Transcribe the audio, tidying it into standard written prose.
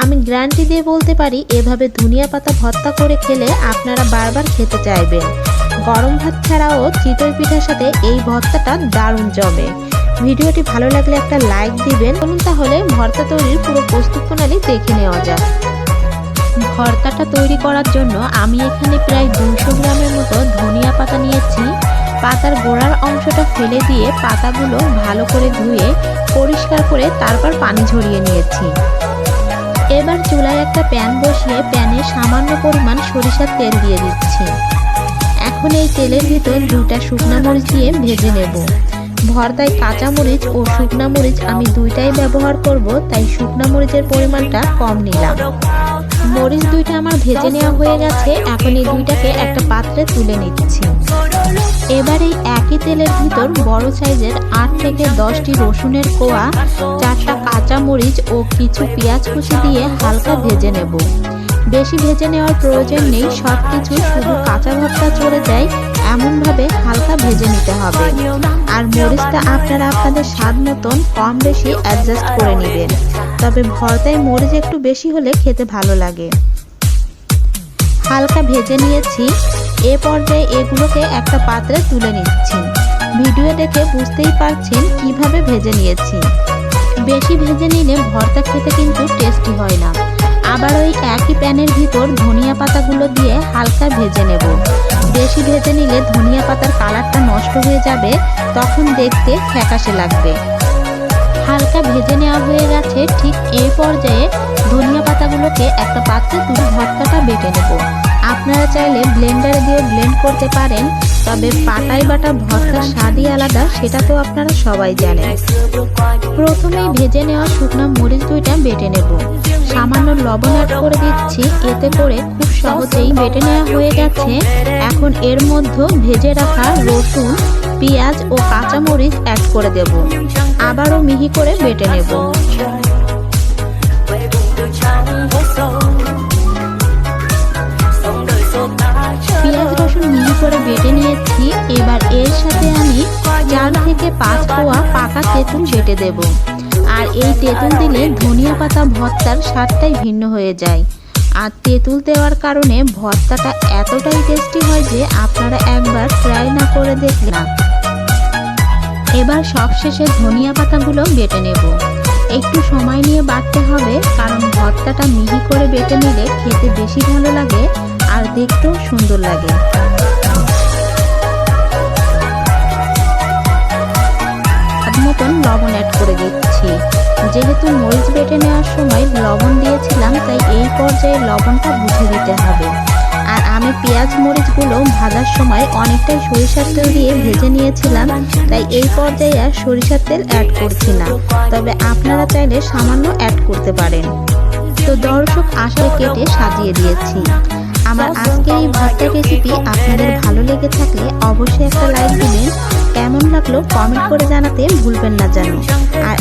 আমি গ্যারান্টি দিয়ে বলতে পারি এভাবে ধনিয়া পাতা ভর্তা করে খেলে আপনারা বারবার খেতে চাইবেন। গরম ভাত ছাড়াও চিতই পিঠার সাথে এই ভর্তাটা দারুণ জমে। ভিডিওটি ভালো লাগলে একটা লাইক দিবেন। চলুন তাহলে ভর্তা তৈরির পুরো প্রস্তুত প্রণালী দেখে নেওয়া যাক। ভর্তাটা তৈরি করার জন্য আমি এখানে প্রায় 200 গ্রামের মতো ধনিয়া পাতা নিয়েছি। পাতার গোড়ার অংশটা ফেলে দিয়ে পাতাগুলো ভালো করে ধুয়ে পরিষ্কার করে তারপর পানি ঝরিয়ে নিয়েছি। এবার চুলায় একটা প্যান বসিয়ে প্যানে সামান্য পরিমাণ সরিষার তেল দিয়ে দিচ্ছি। এখন এই তেলের ভিতর 2টা শুকনা মরিচ দিয়ে ভেজে নেব। ভর্তায় কাঁচা মরিচ ও শুকনা মরিচ আমি দুইটাই ব্যবহার করব, তাই শুকনা মরিচের পরিমাণটা কম নিলাম। মরিচ 2টা আমার ভেজে নেওয়া হয়ে গেছে। এখন এই 2টাকে একটা পাত্রে তুলে নিচ্ছি। এবার এই একই তেলের ভিতর বড় সাইজের 8 থেকে 10টি রসুনের কোয়া, 4টা কাঁচা মরিচ ও কিছু পেঁয়াজ কুচি দিয়ে হালকা ভেজে নেব। বেশি ভেজে নেওয়ার প্রয়োজন নেই, সব কিছু শুধু কাঁচা ভর্তা চলে যায় এমনভাবে হালকা ভেজে নিতে হবে। আর মরিচটা আপনারা আপনাদের স্বাদ মতন কম বেশি অ্যাডজাস্ট করে নেবেন, তবে ভর্তায় মরিচ একটু বেশি হলে খেতে ভালো লাগে। হালকা ভেজে নিয়েছি। এ পর্যায়ে এগুলোকে একটা পাত্রে তুলে নিচ্ছি। ভিডিও দেখে বুঝতেই পারছেন কিভাবে ভেজে নিয়েছি। বেশি ভেজে নিলে ভর্তা খেতে কিন্তু টেস্টি হয় না। আবার ওই একই প্যানের ভিতর ধনিয়া পাতাগুলো দিয়ে হালকা ভেজে নেব। বেশি ভেজে নিলে ধনিয়া পাতার কালারটা নষ্ট হয়ে যাবে, তখন দেখতে ফ্যাকাশে লাগবে। হালকা ভেজে নেওয়া হয়ে গেছে। ঠিক এই পর্যায়ে ধনিয়া পাতাগুলোকে একটা পাত্রে তুলে ভর্তাটা বেটে নেব। আপনারা চাইলে ব্লেন্ডারে দিয়ে ব্লেন্ড করতে পারেন, তবে পাটায় বাটা ভর্তার স্বাদই আলাদা, সেটা তো আপনারা সবাই জানেন। প্রথমেই ভেজে নেওয়া শুকনো মরিচ 2টা বেটে নেব। সামান্য লবণ অ্যাড করে দিচ্ছি, এতে করে খুব সহজেই বেটে নেওয়া হয়ে গেছে। এখন এর মধ্যে ভেজে রাখা রসুন, পেঁয়াজ ও কাঁচা মরিচ অ্যাড করে দেব। আবারও মিহি করে বেটে নেব। পেঁয়াজ রসুন মিহি করে বেটে নিয়েছি। এবার এর সাথে আমি 4 থেকে 5 কোয়া পাকা তেঁতুল বেটে দেব। আর এই তেঁতুল দিলে ধনিয়া পাতা ভর্তার স্বাদটাই ভিন্ন হয়ে যায়। আর তেঁতুল দেওয়ার কারণে ভর্তাটা এতটাই টেস্টি হয় যে আপনারা একবার ট্রাই না করে দেখলে না। এবার সবশেষে ধনিয়া পাতাগুলো বেটে নেব। একটু সময় নিয়ে বাটতে হবে, কারণ ভর্তাটা মিহি করে বেটে নিলে খেতে বেশি ভালো লাগে আর দেখতেও সুন্দর লাগে। স্বাদ মতন লবণ অ্যাড করে দিচ্ছি। যেহেতু মরিচ বেটে নেওয়ার সময় লবণ দিয়েছিলাম, তাই এই পর্যায়ে লবণটা বুঝে দিতে হবে। আর আমি পেঁয়াজ মরিচগুলো ভাজার সময় অনেকটাই সরিষার তেল দিয়ে ভেজে নিয়েছিলাম, তাই এই পর্যায়ে আর সরিষার তেল অ্যাড করছি না, তবে আপনারা চাইলে সামান্য অ্যাড করতে পারেন। তো দর্শক, আশায় কেটে সাজিয়ে দিয়েছি। আমার আজকের এই ভর্তা রেসিপি আপনাদের ভালো লেগে থাকলে অবশ্যই একটা লাইক দিবেন। কেমন লাগলো কমেন্ট করে জানাতে ভুলবেন না যেন। আর